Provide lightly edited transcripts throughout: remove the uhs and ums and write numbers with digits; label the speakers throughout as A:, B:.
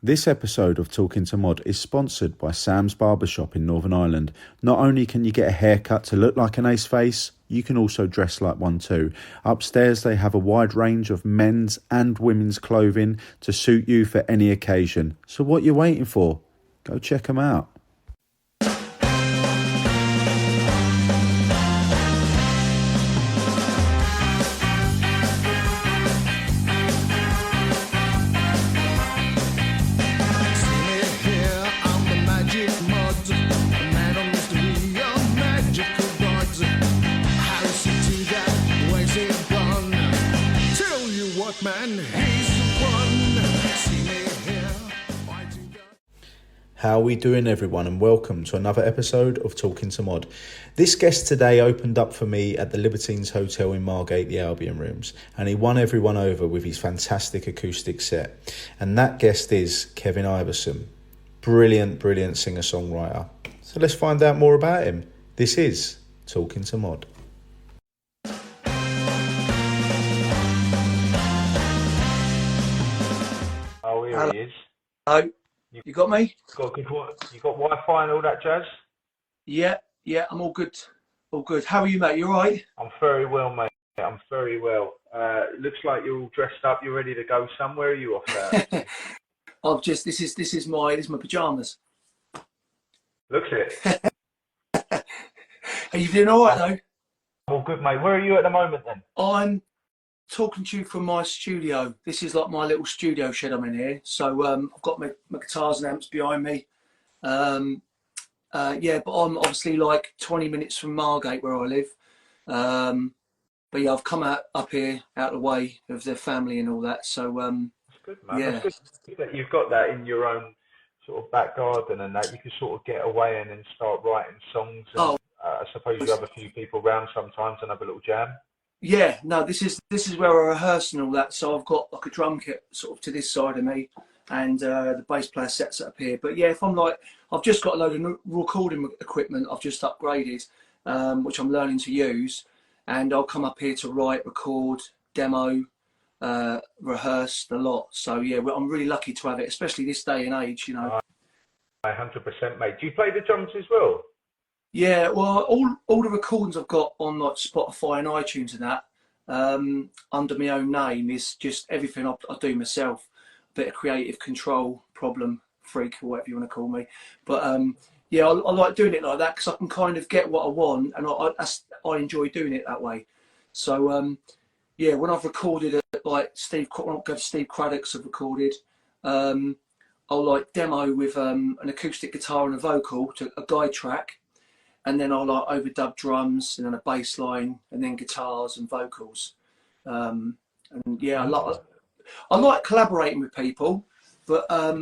A: This episode of Talking to Mod is sponsored by Sam's Barbershop in Northern Ireland. Not only can you get a haircut to look like an ace face, you can also dress like one too. Upstairs they have a wide range of men's and women's clothing to suit you for any occasion. So what you waiting for? Go check them out. How are we doing, everyone, and welcome to another episode of Talking to Mod. This guest today opened up for me at the Libertines Hotel in Margate, the Albion Rooms, and he won everyone over with his fantastic acoustic set. And that guest is Kevin Iverson. Brilliant singer-songwriter. So let's find out more about him. This is Talking to Mod.
B: Oh, here he is.
C: Hello. You got me?
B: You got Wi-Fi and all that jazz?
C: Yeah, I'm all good. All good. How are you, mate? You all right?
B: I'm very well, mate. I'm very well. Looks like you're all dressed up. You're ready to go somewhere. Are you off that?
C: This is my pajamas.
B: Looks it.
C: Are you doing all right though?
B: I'm all good, mate. Where are you at the moment then?
C: I'm talking to you from my studio. This is like my little studio shed I'm in here. So I've got my guitars and amps behind me. But I'm obviously like 20 minutes from Margate where I live. But yeah, I've come up here out of the way of their family and all that. So
B: That's good, man.
C: yeah.
B: That's good that you've got that in your own sort of back garden and that you can sort of get away and then start writing songs. And, I suppose you have a few people around sometimes and have a little jam.
C: Yeah, no, this is where I rehearse and all that. So I've got like a drum kit sort of to this side of me, and the bass player sets it up here. But yeah, if I'm like, I've just got a load of recording equipment I've just upgraded, which I'm learning to use, and I'll come up here to write, record, demo, rehearse a lot. So yeah, I'm really lucky to have it, especially this day and age, you know.
B: 100%, mate. Do you play the drums as well?
C: Yeah, well, all the recordings I've got on like Spotify and iTunes and that, under my own name, is just everything I do myself. A bit of creative control, problem freak, or whatever you want to call me. But yeah, I like doing it like that because I can kind of get what I want, and I enjoy doing it that way. So yeah, when I've recorded it, like when I go to Steve Cradock's, I've recorded. I'll like demo with an acoustic guitar and a vocal to a guide track. And then I'll like overdub drums and then a bass line and then guitars and vocals. And yeah, I like collaborating with people, but I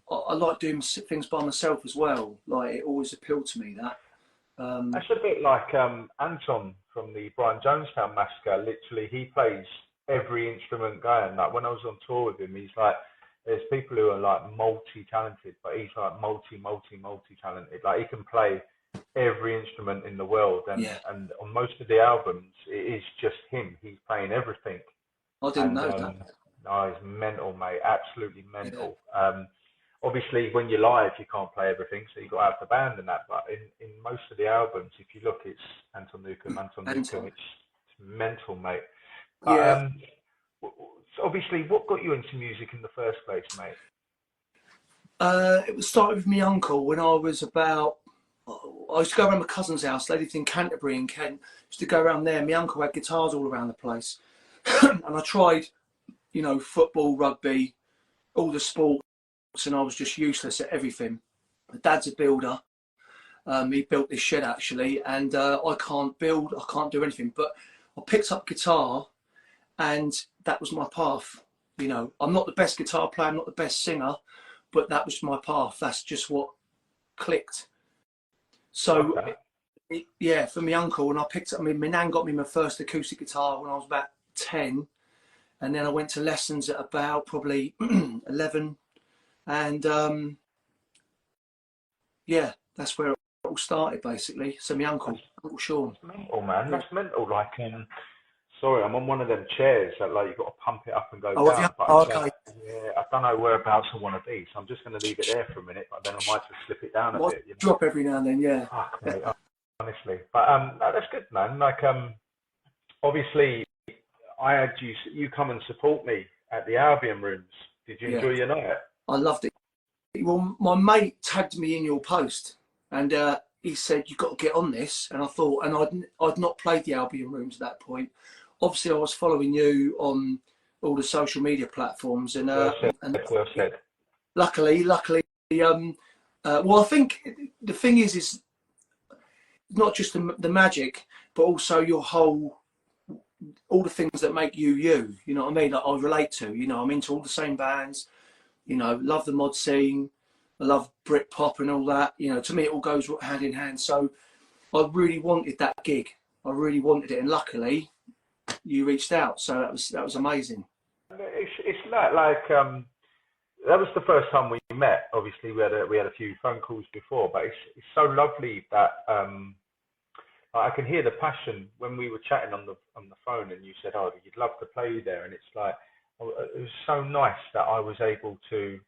C: like doing things by myself as well. Like it always appealed to me that.
B: That's a bit like Anton from the Brian Jonestown Massacre. Literally, he plays every instrument going. Like when I was on tour with him, he's like, there's people who are like multi-talented, but he's like multi-talented. Like he can play every instrument in the world, and on most of the albums it is just him. He's playing everything.
C: I didn't know that.
B: No, it's mental, mate. Absolutely mental. Yeah. Obviously when you're live you can't play everything, so you've got to have the band and that, but in most of the albums, if you look, it's Anton Newcombe. It's mental, mate.
C: Yeah.
B: So obviously, what got you into music in the first place, mate?
C: It was started with my uncle when I was about, I used to go around my cousin's house. They lived in Canterbury in Kent. I used to go around there. My uncle had guitars all around the place. And I tried, you know, football, rugby, all the sports, and I was just useless at everything. My dad's a builder. He built this shed actually, and I can't build, I can't do anything. But I picked up guitar, and that was my path. You know, I'm not the best guitar player, I'm not the best singer, but that was my path. That's just what clicked. So, yeah, for my uncle, and I picked up, I mean, my nan got me my first acoustic guitar when I was about 10. And then I went to lessons at about probably 11. And yeah, that's where it all started basically. So my uncle Sean.
B: That's mental, man. That's mental. Like, Sorry, I'm on one of them chairs that like you've got to pump it up and go
C: Oh, have you?
B: down. But
C: Oh,
B: it's
C: okay.
B: yeah, I don't know whereabouts I want to be, so I'm just going to leave it there for a minute. But then I might just slip it down a
C: Might
B: bit. You know?
C: drop every now and then, yeah.
B: Fuck, mate, honestly. But no, that's good, man. Like obviously, I had you come and support me at the Albion rooms. Did you
C: Yeah.
B: enjoy your night?
C: I loved it. Well, my mate tagged me in your post, and he said you've got to get on this. And I thought, and I'd not played the Albion rooms at that point. Obviously, I was following you on all the social media platforms, and
B: Well said. Well said.
C: luckily, well, I think the thing is not just the magic, but also your all the things that make you. You know what I mean? That I relate to. You know, I'm into all the same bands. You know, love the mod scene. I love Britpop and all that. You know, to me, it all goes hand in hand. So I really wanted that gig. I really wanted it, and luckily, you reached out. So that was amazing.
B: It's like that was the first time we met. Obviously, we had a few phone calls before, but it's so lovely that I can hear the passion when we were chatting on the phone, and you said, "Oh, you'd love to play there," and it's like it was so nice that I was able to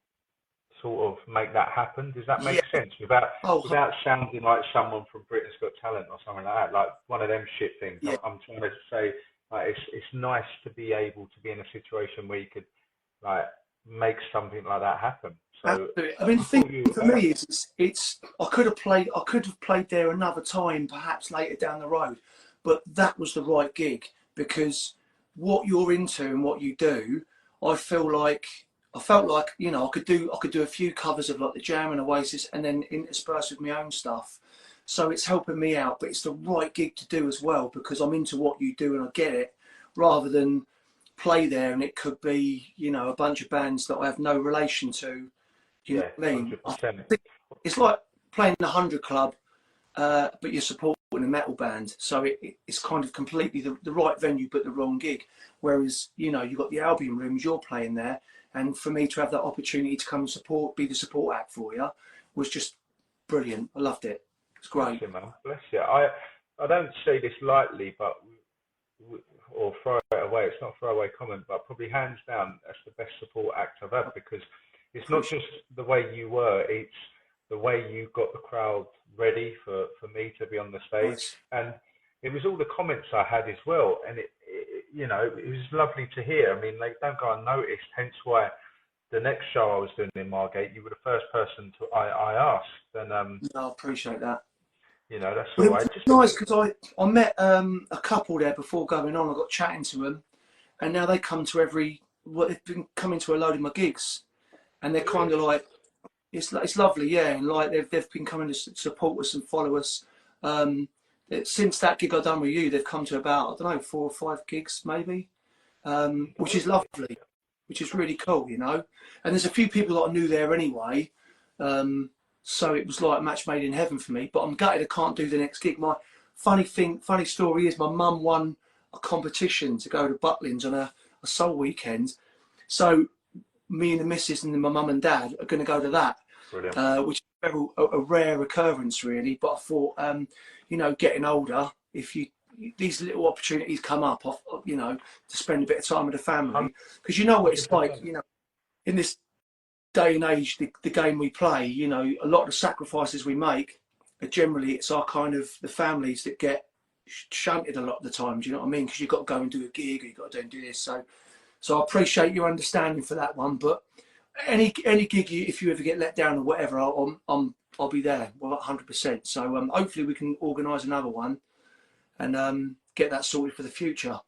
B: sort of make that happen. Does that make sense? Without sounding like someone from Britain's Got Talent or something like that, like one of them shit things.
C: Yeah.
B: I'm trying to say, like, it's nice to be able to be in a situation where you could like make something like that happen. So
C: absolutely. I mean, the thing for me is it's I could have played there another time, perhaps later down the road, but that was the right gig because what you're into and what you do, I felt like, you know, I could do a few covers of like the Jam and Oasis, and then intersperse with my own stuff. So it's helping me out, but it's the right gig to do as well because I'm into what you do and I get it, rather than play there and it could be, you know, a bunch of bands that I have no relation to. You know what I mean?
B: 100%.
C: It's like playing the 100 Club, but you're supporting a metal band. So it's kind of completely the right venue, but the wrong gig. Whereas, you know, you've got the Albion rooms, you're playing there. And for me to have that opportunity to come and be the support act for you was just brilliant. I loved it. It's great.
B: Bless you, man. Bless you. I don't say this lightly, but or throw it away. It's not a throwaway comment, but probably hands down, that's the best support act I've had because it's not just the way you were, it's the way you got the crowd ready for me to be on the stage.
C: Nice.
B: And it was all the comments I had as well. And it you know, it was lovely to hear. I mean, they don't go unnoticed, hence why the next show I was doing in Margate, you were the first person I asked. And
C: I appreciate that.
B: you know, that's
C: Well,
B: all right.
C: it's nice because I met a couple there before going on. I got chatting to them, and now they come to they've been coming to a load of my gigs, and they're kind of like, it's lovely, yeah, and like they've been coming to support us and follow us. Since that gig I done with you, they've come to about, I don't know, 4 or 5 gigs maybe, which is lovely, which is really cool, you know. And there's a few people that I knew there anyway. So it was like a match made in heaven for me, but I'm gutted I can't do the next gig. My funny story is my mum won a competition to go to Butlins on a soul weekend. So me and the missus and my mum and dad are going to go to that, which is a rare occurrence really. But I thought, you know, getting older, if these little opportunities come up, you know, to spend a bit of time with the family, because you know what it's like, you know, in this day and age, the game we play, you know, a lot of the sacrifices we make are generally, it's our kind of the families that get shunted a lot of the time. Do you know what I mean? Because you've got to go and do a gig, or you've got to do this. So I appreciate your understanding for that one. But any gig, if you ever get let down or whatever, I'll be there, well, 100%. So hopefully we can organise another one and get that sorted for the future.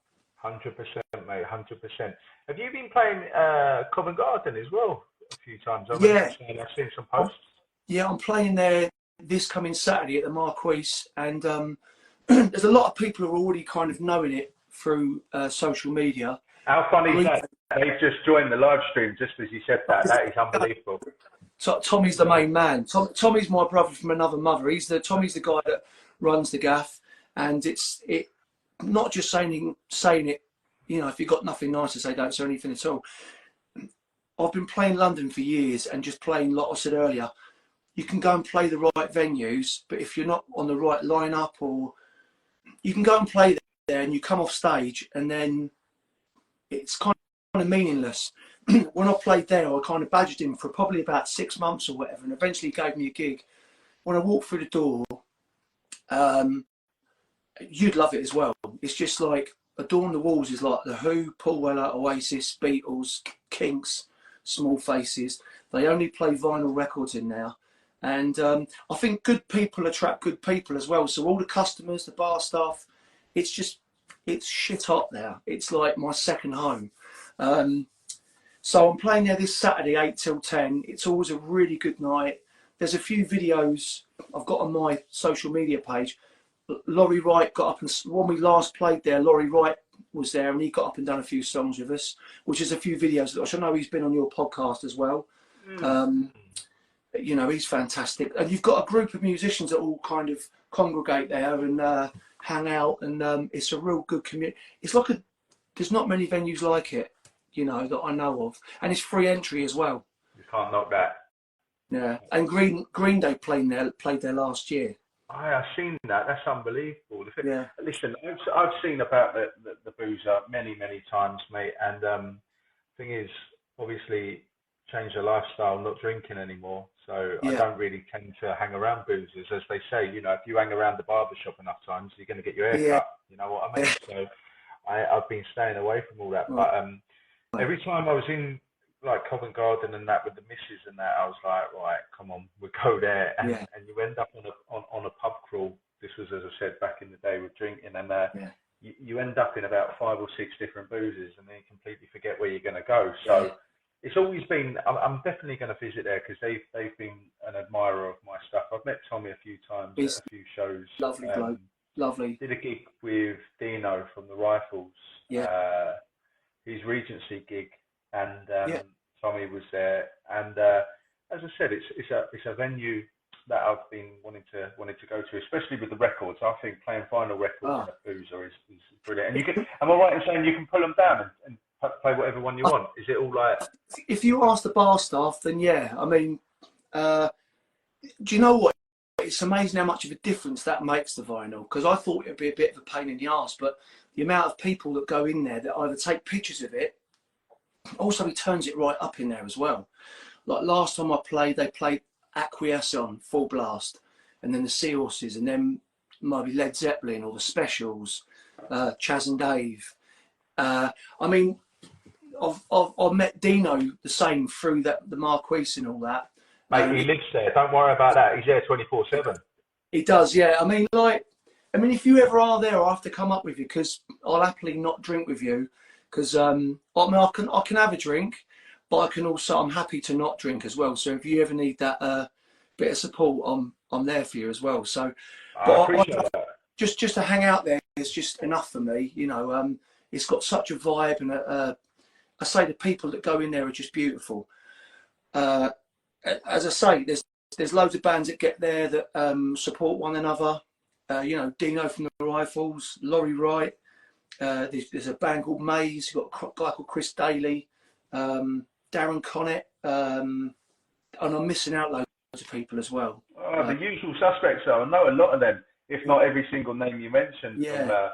B: 100%, mate. 100%. Have you been playing Covent Garden as well a few times? I've seen some posts.
C: Yeah, I'm playing there this coming Saturday at the Marquise, and there's a lot of people who are already kind of knowing it through social media.
B: How funny is that? They've just joined the live stream just as you said that. That is unbelievable.
C: Tommy's the main man. Tommy's my brother from another mother. Tommy's the guy that runs the gaff, and it's not just saying it. You know, if you've got nothing nice to say, don't say anything at all. I've been playing London for years and just playing, like I said earlier, you can go and play the right venues, but if you're not on the right lineup, or you can go and play there and you come off stage and then it's kind of meaningless. When I played there, I kind of badgered him for probably about 6 months or whatever, and eventually gave me a gig. When I walked through the door, you'd love it as well. It's just like Adorn the Walls is like The Who, Paul Weller, Oasis, Beatles, Kinks, Small Faces. They only play vinyl records in now. And I think good people attract good people as well. So all the customers, the bar staff, it's shit hot there. It's like my second home. So I'm playing there this Saturday, 8 till 10. It's always a really good night. There's a few videos I've got on my social media page. Laurie Wright got up, and when we last played there, Laurie Wright was there and he got up and done a few songs with us, which is a few videos, which I know he's been on your podcast as well. You know, he's fantastic. And you've got a group of musicians that all kind of congregate there and hang out, and it's a real good community. It's like there's not many venues like it, you know, that I know of. And it's free entry as well.
B: You can't knock that.
C: Yeah. And Green Day played there last year.
B: I've seen that. That's unbelievable.
C: Yeah.
B: Listen, I've seen about the boozer many times, mate. And thing is, obviously, change the lifestyle, not drinking anymore. So I don't really tend to hang around boozers, as they say. You know, if you hang around the barber shop enough times, you're going to get your hair cut. You know what I mean? So I've been staying away from all that. But every time I was in like Covent Garden and that with the missus and that, I was like, right, come on, we'll go there. And you end up on a pub crawl. This was, as I said, back in the day with drinking, and you end up in about 5 or 6 different boozes, and then you completely forget where you're going to go. So it's always been, I'm definitely going to visit there because they've been an admirer of my stuff. I've met Tommy a few times at a few shows.
C: Lovely bloke. Lovely.
B: Did a gig with Dino from the Rifles. His Regency gig. And Tommy was there, and as I said, it's a venue that I've been wanting to go to, especially with the records. I think playing vinyl records at Boozer is brilliant. And am I right in saying you can pull them down and play whatever one you want? Is it all like?
C: If you ask the bar staff, then yeah. I mean, do you know what? It's amazing how much of a difference that makes the vinyl. Because I thought it'd be a bit of a pain in the arse, but the amount of people that go in there that either take pictures of it. Also, he turns it right up in there as well. Like last time I played, they played Acquiesce on full blast, and then the Seahorses, and then maybe Led Zeppelin or the Specials, Chaz and Dave. I mean, I've met Dino the same through the Marquise and all that.
B: Mate, he lives there. Don't worry about that. He's there 24/7.
C: He does, yeah. I mean, if you ever are there, I'll have to come up with you because I'll happily not drink with you. Because I can have a drink, but I'm happy to not drink as well. So if you ever need that bit of support, I'm there for you as well. So,
B: I appreciate that.
C: Just to hang out there is just enough for me. You know, it's got such a vibe, and I say the people that go in there are just beautiful. As I say, there's loads of bands that get there that support one another. You know, Dino from the Rifles, Laurie Wright. There's a band called Maze. You've got a guy called Chris Daly, Darren Connett, and I'm missing out loads of people as well.
B: The usual suspects, though. I know a lot of them, if not every single name you mentioned, from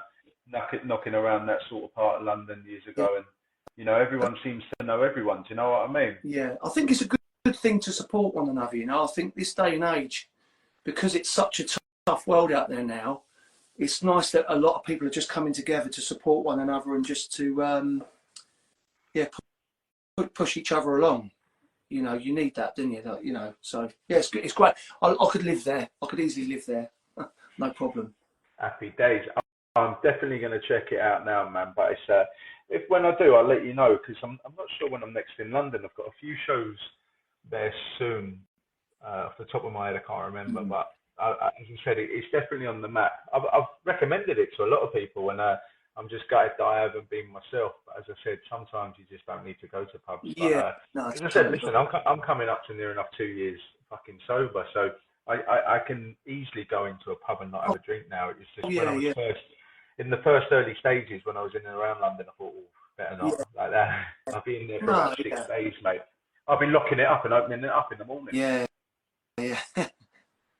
B: knocking around that sort of part of London years ago. And, you know, everyone seems to know everyone. Do you know what I mean?
C: Yeah, I think it's a good thing to support one another, you know. I think this day and age, because it's such a tough world out there now, it's nice that a lot of people are just coming together to support one another and just to, push each other along. You know, you need that, don't you? You know, so yeah, it's good. It's great. I could live there. I could easily live there. No problem.
B: Happy days. I'm definitely going to check it out now, man. But it's when I do, I'll let you know because I'm not sure when I'm next in London. I've got a few shows there soon. Off the top of my head, I can't remember, but. As you said, it's definitely on the map. I've recommended it to a lot of people, and I'm just gutted that I haven't been myself. But as I said, sometimes you just don't need to go to pubs. As I said, listen, I'm coming up to near enough 2 years fucking sober, so I can easily go into a pub and not have a drink now. It's just when I was in the first early stages when I was in and around London, I thought, better not like that. I'll be in there for about 6 days, mate. I've been locking it up and opening it up in the morning.
C: Yeah.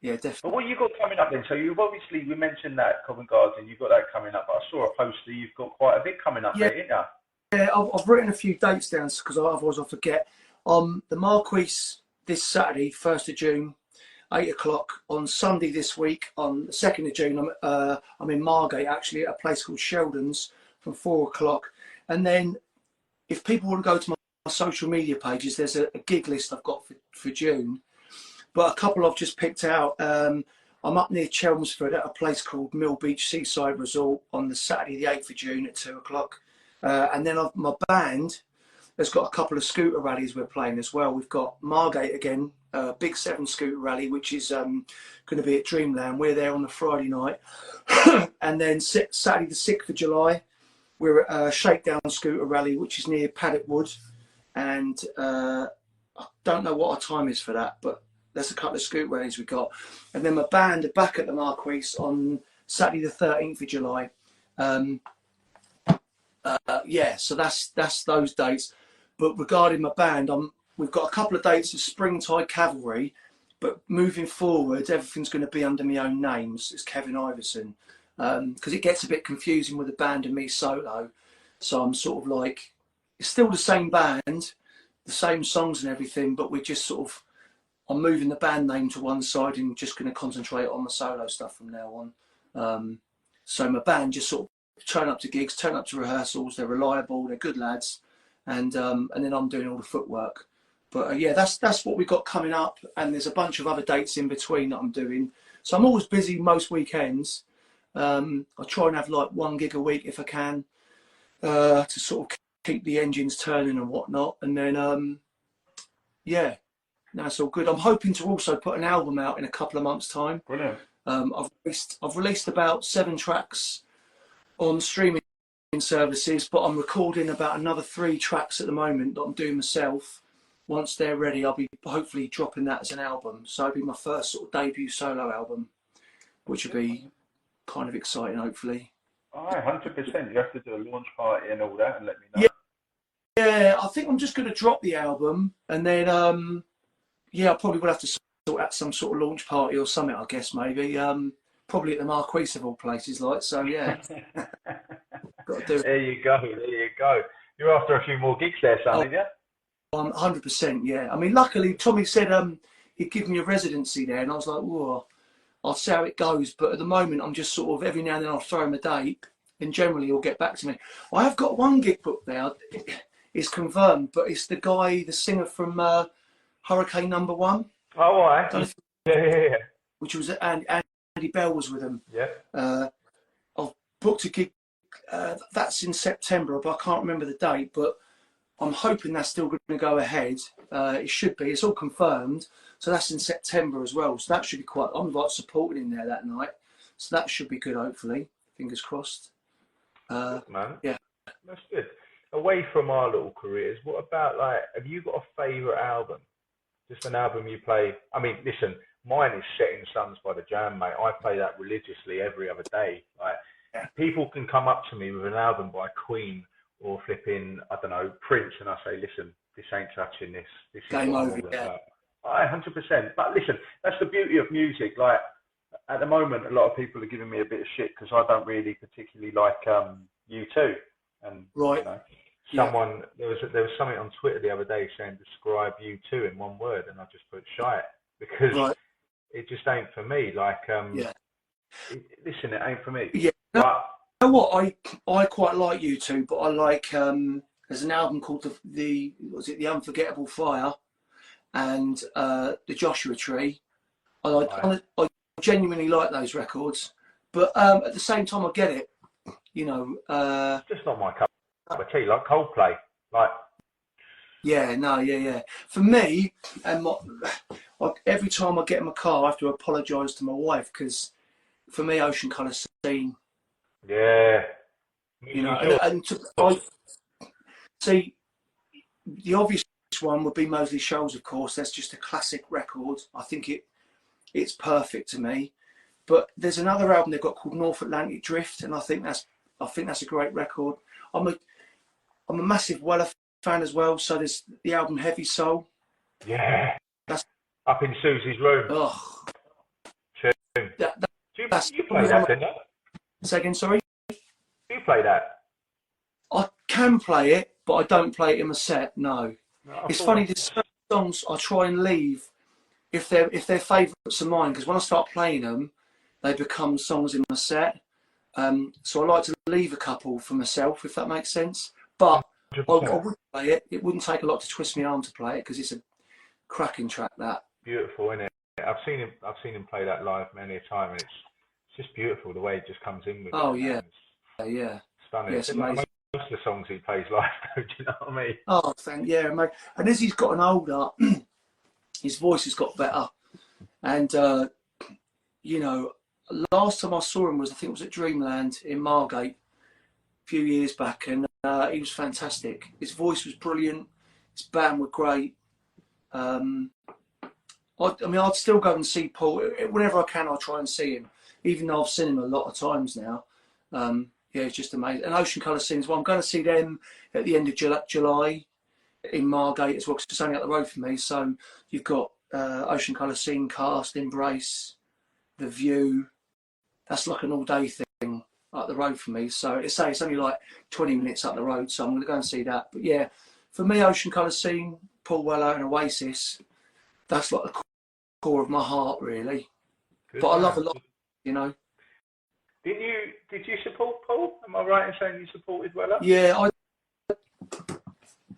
C: Yeah,
B: But
C: definitely.
B: what you got coming up then? So you've obviously, we mentioned that Covent Garden, you've got that coming up, but I saw a poster, you've got quite a bit coming up,
C: Yeah,
B: mate, ain't you?
C: yeah. I've written a few dates down because otherwise I forget. The Marquis this Saturday, 1st of June, 8 o'clock. On Sunday this week, on the 2nd of June, I'm in Margate actually at a place called Sheldon's from 4 o'clock. And then if people want to go to my social media pages, there's a gig list I've got for June. But a couple I've just picked out. I'm up near Chelmsford at a place called Mill Beach Seaside Resort on the Saturday, the 8th of June at 2 o'clock. And then my band has got a couple of scooter rallies we're playing as well. We've got Margate again, Big Seven Scooter Rally, which is going to be at Dreamland. We're there on the Friday night. And then Saturday, the 6th of July, we're at a Shakedown Scooter Rally, which is near Paddock Wood. And I don't know what our time is for that, but there's a couple of scooter rallies we got. And then my band are back at the Marquis on Saturday, the 13th of July. Yeah, so that's those dates. But regarding my band, we've got a couple of dates of Springtide Cavalry, but moving forward, everything's going to be under my own names. It's Kevin Iverson, because it gets a bit confusing with the band and me solo. So I'm sort of like, it's still the same band, the same songs and everything, but we're just sort of, I'm moving the band name to one side and just going to concentrate on my solo stuff from now on. So my band just sort of turn up to gigs, turn up to rehearsals. They're reliable, they're good lads, and then I'm doing all the footwork. But yeah, that's what we've got coming up, and there's a bunch of other dates in between that I'm doing. So I'm always busy most weekends. I try and have like one gig a week if I can, to sort of keep the engines turning and whatnot. And then yeah, that's all good. I'm hoping to also put an album out in a couple of months' time.
B: Brilliant.
C: I've released about 7 tracks on streaming services, but I'm recording about another 3 tracks at the moment that I'm doing myself. Once they're ready, I'll be hopefully dropping that as an album. So it'll be my first sort of debut solo album, which will be kind of exciting, hopefully.
B: Aye, 100%. You have to do a launch party and all that and let me know.
C: Yeah, yeah. I think I'm just going to drop the album, and then yeah, I probably will have to sort out some sort of launch party or something. I guess maybe probably at the Marquis of all places, like so. Yeah, got to do it.
B: There you go. There you go. You're after a few more gigs there, son,
C: Oh,
B: aren't you?
C: 100%, yeah. I mean, luckily, Tommy said he'd give me a residency there, and I was like, whoa, I'll see how it goes. But at the moment, I'm just sort of, every now and then I'll throw him a date, and generally he'll get back to me. I have got one gig booked there. It's confirmed, but it's the guy, the singer from Hurricane Number One.
B: Oh, all right. Yeah.
C: Which was, and Andy Bell was with him.
B: Yeah.
C: I've booked a gig, that's in September, but I can't remember the date, but I'm hoping that's still going to go ahead. It should be. It's all confirmed. So that's in September as well. So that should be quite. I'm like supporting him there that night. So that should be good. Hopefully, fingers crossed.
B: Good, man.
C: Yeah.
B: That's good. Away from our little careers, what about like? Have you got a favourite album? Just an album you play. I mean, listen, mine is Setting Suns by the Jam, mate. I play that religiously every other day. Like,
C: Yeah.
B: people can come up to me with an album by Queen or flipping, I don't know, Prince, and I say, listen, this ain't touching this. This is
C: Game
B: what
C: over.
B: I'm all
C: Yeah.
B: about. 100%. But listen, that's the beauty of music. Like, at the moment, a lot of people are giving me a bit of shit because I don't really particularly like U2. And
C: Right.
B: you know,
C: Yeah.
B: someone there was something on Twitter the other day saying describe U2 in one word, and I just put shite because
C: Right.
B: it just ain't for me. Like,
C: Yeah.
B: listen, it ain't for me.
C: Yeah.
B: But
C: You know what? I quite like U2, but I like there's an album called the was it the Unforgettable Fire and the Joshua Tree. I genuinely like those records, but at the same time I get it. You know.
B: it's just not my cup of tea. Like Coldplay, like.
C: Yeah. No. Yeah. Yeah. For me, and every time I get in my car, I have to apologise to my wife because for me, Ocean Colour Scene.
B: Yeah.
C: You know, and I see the obvious one would be Mosley Shoals, of course. That's just a classic record. I think it's perfect to me. But there's another album they've got called North Atlantic Drift, and I think that's a great record. I'm a massive Weller fan as well. So there's the album Heavy Soul.
B: Yeah.
C: That's
B: up in Susie's room.
C: oh That's
B: you
C: probably
B: play that, didn't you?
C: Say again, sorry?
B: You play that?
C: I can play it, but I don't play it in my set, no.
B: No,
C: It's funny, there's certain songs I try and leave if they're favourites of mine, because when I start playing them, they become songs in my set. So I like to leave a couple for myself, if that makes sense. But I would play it. It wouldn't take a lot to twist my arm to play it, because it's a cracking track, that.
B: Beautiful, isn't it? I've seen him play that live many a time, and it's just beautiful the way it just comes in with
C: Oh,
B: it.
C: yeah.
B: It's
C: Yeah.
B: stunning.
C: Yeah, it's
B: Like
C: amazing.
B: most of the songs he plays live, do you know what I mean?
C: Oh, yeah, mate. And as he's gotten older, his voice has got better. And, you know, last time I saw him was, I think it was at Dreamland in Margate a few years back, and he was fantastic. His voice was brilliant. His band were great. I mean, I'd still go and see Paul. Whenever I can, I'll try and see him, even though I've seen him a lot of times now. Yeah, it's just amazing. And Ocean Colour Scene as well. I'm going to see them at the end of July in Margate as well, because it's only up the road from me. So you've got Ocean Colour Scene, Cast, Embrace, The View. That's like an all-day thing up the road from me. So it's only like 20 minutes up the road. So I'm going to go and see that. But yeah, for me, Ocean Colour Scene, Paul Weller and Oasis, that's like the core of my heart, really.
B: Good
C: but
B: man.
C: I love a lot, you know.
B: Did you support Paul? Am I right in saying you supported Weller?
C: Yeah,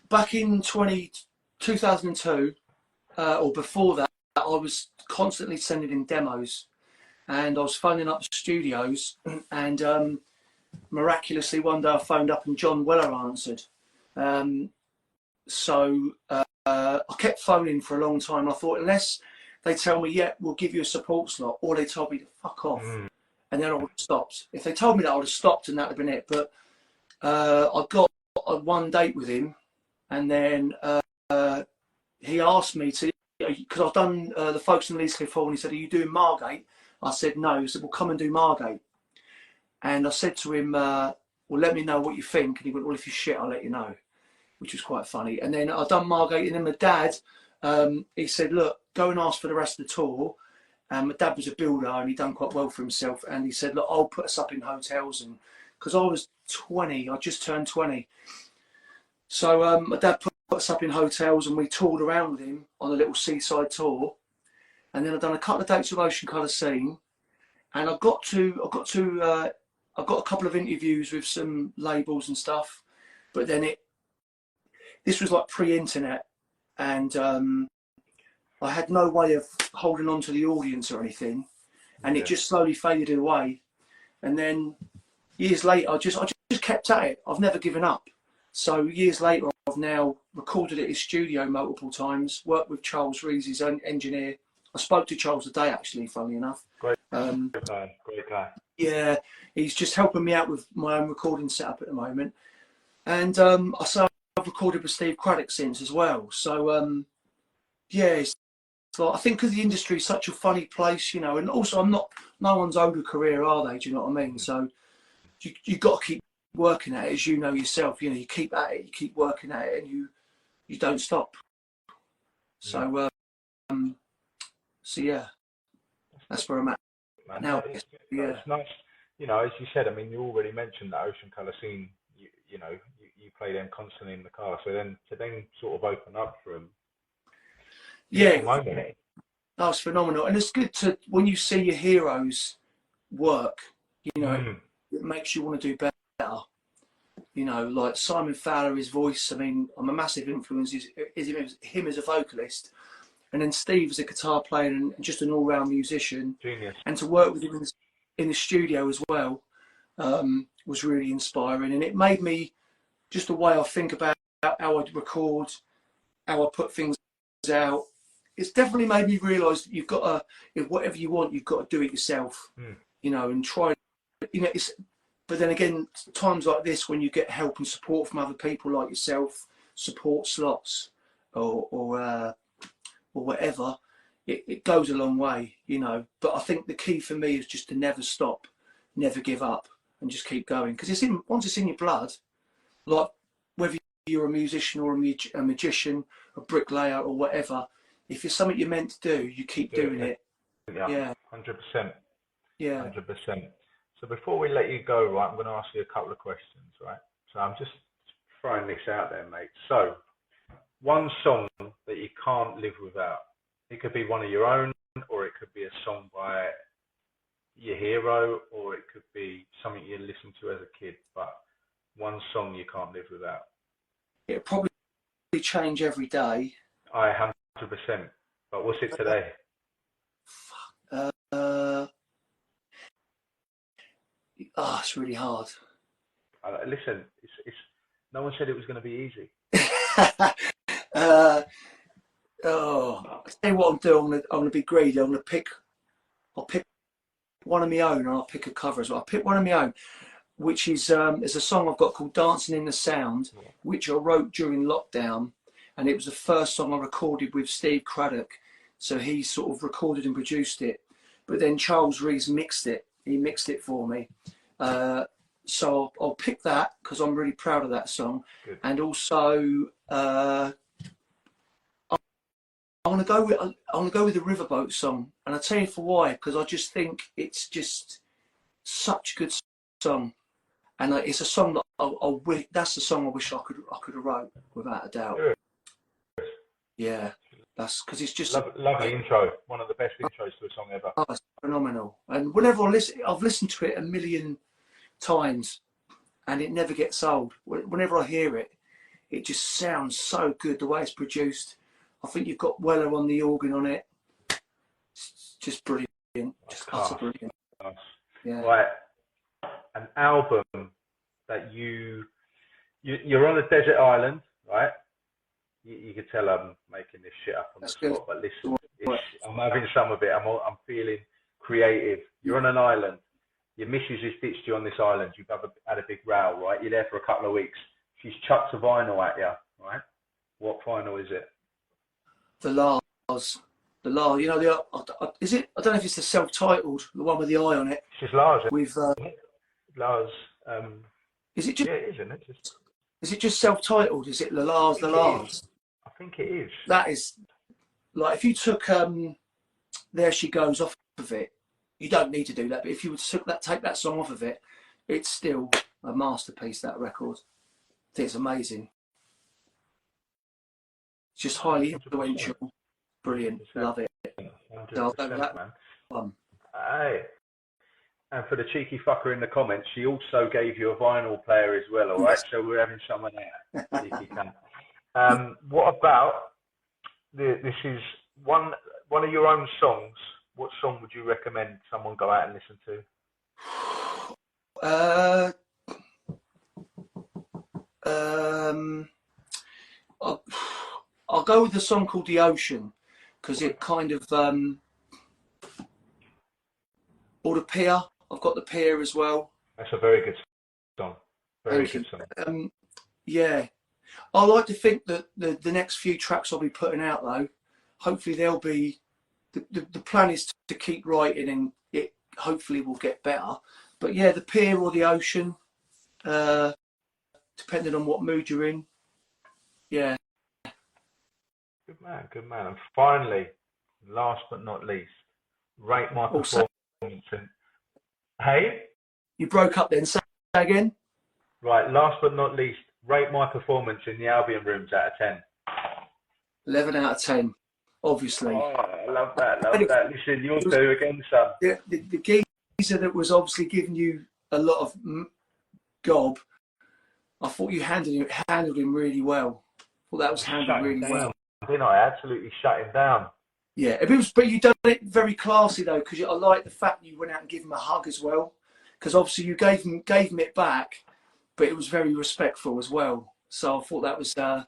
C: back in 2002, or before that, I was constantly sending in demos, and I was phoning up the studios, and miraculously one day I phoned up and John Weller answered. So I kept phoning for a long time. I thought, unless they tell me, yeah, we'll give you a support slot, or they told me to fuck off, and then I would have stopped. If they told me that, I would have stopped, and that would have been it. But I got one date with him, and then he asked me to, because I've done the Folks in Leescliff Hall, and he said, are you doing Margate? I said no. He said, well, come and do Margate. And I said to him, well, let me know what you think. And he went, well, if you're shit, I'll let you know, which was quite funny. And then I done Margate, and then my dad, he said, look, go and ask for the rest of the tour. And my dad was a builder, and he'd done quite well for himself. And he said, look, I'll put us up in hotels. And because I was 20, I just turned 20. So my dad put us up in hotels, and we toured around with him on a little seaside tour. And then I've done a couple of dates with Ocean Colour Scene, and I got a couple of interviews with some labels and stuff, but then this was like pre-internet, and I had no way of holding on to the audience or anything, and it just slowly faded away. And then years later, I just kept at it. I've never given up. So years later, I've now recorded at his studio multiple times, worked with Charles Rees, his own engineer. I spoke to Charles today, actually, funnily enough.
B: Great guy.
C: Yeah, he's just helping me out with my own recording setup at the moment. And I've recorded with Steve Cradock since as well. So, yeah, it's like, I think because the industry is such a funny place, you know, and also no one's owed a career, are they? Do you know what I mean? So you've got to keep working at it, as you know yourself. You know, you keep at it, you keep working at it, and you don't stop. So, so yeah, that's where I'm at now. Yeah,
B: it's nice. You know, as you said, I mean, you already mentioned that Ocean Colour Scene. You know, you play them constantly in the car. So then to sort of open up for them.
C: Yeah, that's phenomenal, and it's good to when you see your heroes work. You know, it makes you want to do better. You know, like Simon Fowler, his voice. I mean, I'm a massive influence. Is him as a vocalist. And then Steve as a guitar player and just an all-round musician.
B: Genius.
C: And to work with him in the studio as well was really inspiring. And it made me, just the way I think about how I record, how I put things out, it's definitely made me realise that you've got to, if whatever you want, you've got to do it yourself, you know, and try, you know, but then again, times like this, when you get help and support from other people like yourself, support slots or whatever, it goes a long way, you know. But I think the key for me is just to never stop, never give up, and just keep going. Because once it's in your blood, like whether you're a musician or a magician, a bricklayer or whatever, if it's something you're meant to do, you keep doing it.
B: Yeah, 100%.
C: Yeah.
B: 100%. So before we let you go, right, I'm going to ask you a couple of questions, right? So I'm just throwing this out there, mate. So one song that you can't live without. It could be one of your own, or it could be a song by your hero, or it could be something you listened to as a kid, but one song you can't live without.
C: It'll probably change every day.
B: I 100%. But what's it today?
C: It's really hard.
B: Listen, it's no one said it was going to be easy.
C: I'll tell you what I'm doing. I'm gonna be greedy. I'll pick one of my own, and I'll pick a cover as well. I'll pick one of my own, which is there's a song I've got called "Dancing in the Sound," which I wrote during lockdown, and it was the first song I recorded with Steve Cradock. So he sort of recorded and produced it, but then Charles Rees mixed it. He mixed it for me. So I'll pick that because I'm really proud of that song.
B: Good.
C: And also I want to go with the Riverboat song, and I'll tell you for why. Because I just think it's just such a good song, and it's a song that that's the song I wish I could have wrote, without a doubt.
B: Good.
C: Yeah, that's because it's just
B: lovely intro. One of the best intros to a song ever.
C: Oh, it's phenomenal. And whenever I listen, I've listened to it a million times, and it never gets old. Whenever I hear it, it just sounds so good the way it's produced. I think you've got Weller on the organ on it. It's just brilliant. Just utter brilliant.
B: Nice.
C: Yeah.
B: Right. An album that you're on a desert island, right? You could tell I'm making this shit up on the spot, but listen, I'm having some of it. I'm feeling creative. You're on an island. Your missus has ditched you on this island. You've had a big row, right? You're there for a couple of weeks. She's chucked a vinyl at you, right? What vinyl is it?
C: The Lars. You know, is it? I don't know if it's the self-titled, the one with the eye on it.
B: It's just Lars.
C: With
B: Lars.
C: Is it just?
B: Yeah, it is, isn't it?
C: Is it just self-titled? Is it the Lars?
B: I think it is.
C: That is, like, if you took "There She Goes" off of it, you don't need to do that. But if you would take that song off of it, it's still a masterpiece. That record, I think it's amazing. It's just highly influential, brilliant, 100%. Love it.
B: 100%, man. Hey. And for the cheeky fucker in the comments, she also gave you a vinyl player as well, all right? So we're having someone there. Cheeky cunt. What about, this is one of your own songs. What song would you recommend someone go out and listen
C: to? I'll go with the song called "The Ocean" because it kind of, or the Pier. I've got the Pier as well.
B: That's a very good song. Very good song.
C: Yeah. I like to think that the next few tracks I'll be putting out, though, hopefully they'll be, the plan is to keep writing, and it hopefully will get better. But yeah, the Pier or the Ocean, depending on what mood you're in. Yeah.
B: Good man. And finally, last but not least, rate my performance. Hey?
C: You broke up then, say again?
B: Right, last but not least, rate my performance in the Albion Rooms out of 10.
C: 11 out of 10, obviously.
B: Oh, I love that. Listen, you'll do again, son.
C: The geezer that was obviously giving you a lot of gob, I thought you handled him really well. I thought that was handled really well.
B: Didn't I? Absolutely shut him down.
C: Yeah, but you done it very classy though, because I like the fact you went out and gave him a hug as well. Because obviously you gave him it back, but it was very respectful as well. So I thought that was.
B: I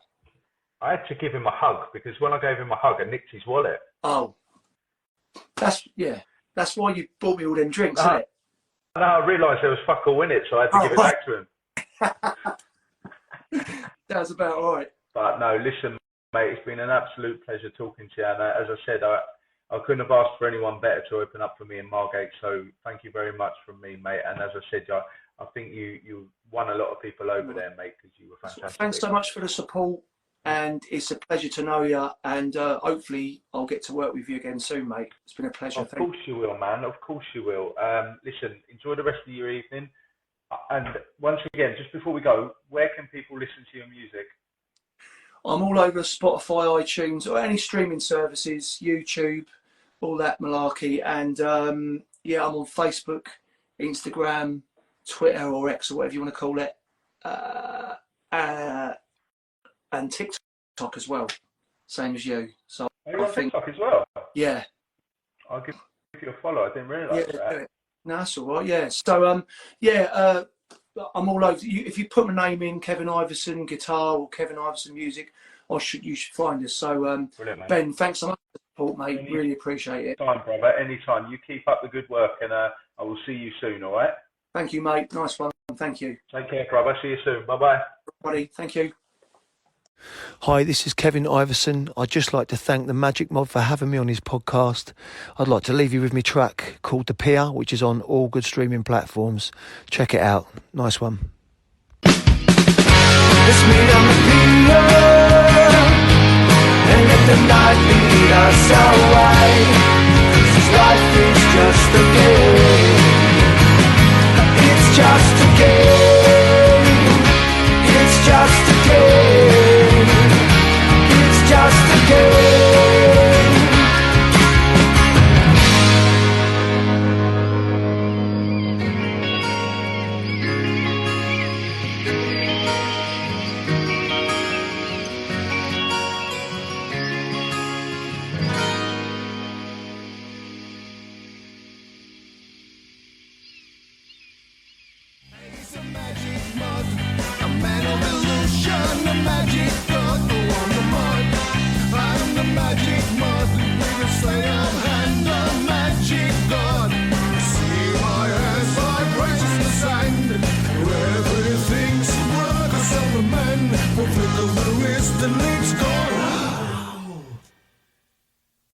B: had to give him a hug because when I gave him a hug, I nicked his wallet.
C: Oh, that's why you bought me all them drinks, isn't it?
B: No, I realised there was fuck all in it, so I had to give it back to him.
C: That's about all right.
B: But no, listen, mate, it's been an absolute pleasure talking to you. And as I said, I couldn't have asked for anyone better to open up for me in Margate. So thank you very much from me, mate. And as I said, I think you won a lot of people over there, mate, because you were fantastic.
C: Thanks so much for the support. and it's a pleasure to know you. And hopefully, I'll get to work with you again soon, mate. It's been a pleasure.
B: Of course you will, man. Of course you will. Listen, enjoy the rest of your evening. And once again, just before we go, where can people listen to your music?
C: I'm all over Spotify, iTunes, or any streaming services, YouTube, all that malarkey. And I'm on Facebook, Instagram, Twitter, or X, or whatever you want to call it, and TikTok as well, same as you. So
B: you're on TikTok as well?
C: Yeah.
B: I'll give you a follow. I didn't realise that.
C: No, that's all right. Yeah. So I'm all over. If you put my name in, Kevin Iverson guitar or Kevin Iverson music, you should find us. So Ben, thanks so much for the support, mate. Really appreciate it.
B: Anytime, brother. Anytime. You keep up the good work, and I will see you soon. All right.
C: Thank you, mate. Nice one. Thank you.
B: Take care, brother. See you soon. Bye bye.
C: Buddy, thank you.
D: Hi, this is Kevin Iverson. I'd just like to thank the Magic Mob for having me on his podcast. I'd like to leave you with my track called The Pier, which is on all good streaming platforms. Check it out. Nice one.
E: Let's meet on the pier and let the night lead us away. 'Cause this life is just a game.